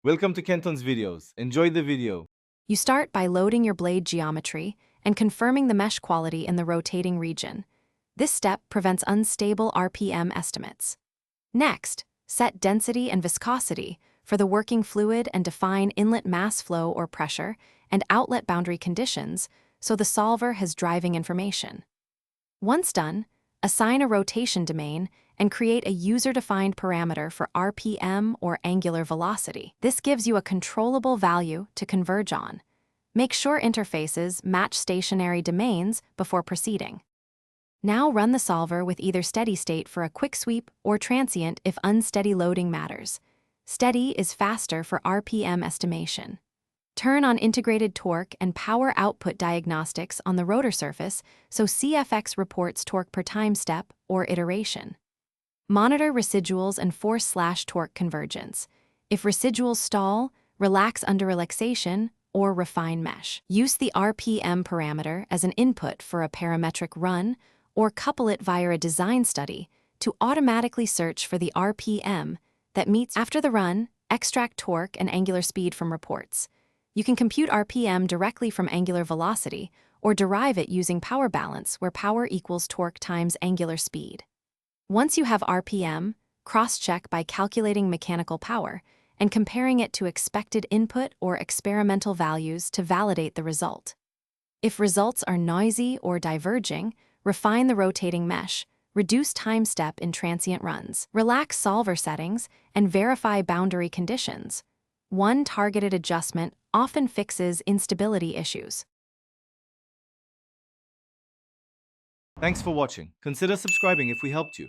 Welcome to Kenton's videos. Enjoy the video. You start by loading your blade geometry and confirming the mesh quality in the rotating region. This step prevents unstable RPM estimates. Next, set density and viscosity for the working fluid and define inlet mass flow or pressure and outlet boundary conditions so the solver has driving information. Once done, assign a rotation domain and create a user-defined parameter for RPM or angular velocity. This gives you a controllable value to converge on. Make sure interfaces match stationary domains before proceeding. Now run the solver with either steady state for a quick sweep or transient if unsteady loading matters. Steady is faster for RPM estimation. Turn on integrated torque and power output diagnostics on the rotor surface so Cfx reports torque per time step or iteration. Monitor residuals and force/torque convergence. If residuals stall, relax under relaxation or refine mesh. Use the RPM parameter as an input for a parametric run or couple it via a design study to automatically search for the RPM that meets. After the run, extract torque and angular speed from reports. You can compute RPM directly from angular velocity or derive it using power balance where power equals torque times angular speed. Once you have RPM, cross-check by calculating mechanical power and comparing it to expected input or experimental values to validate the result. If results are noisy or diverging, refine the rotating mesh, reduce time step in transient runs, relax solver settings, and verify boundary conditions. One targeted adjustment often fixes instability issues. Thanks for watching. Consider subscribing if we helped you.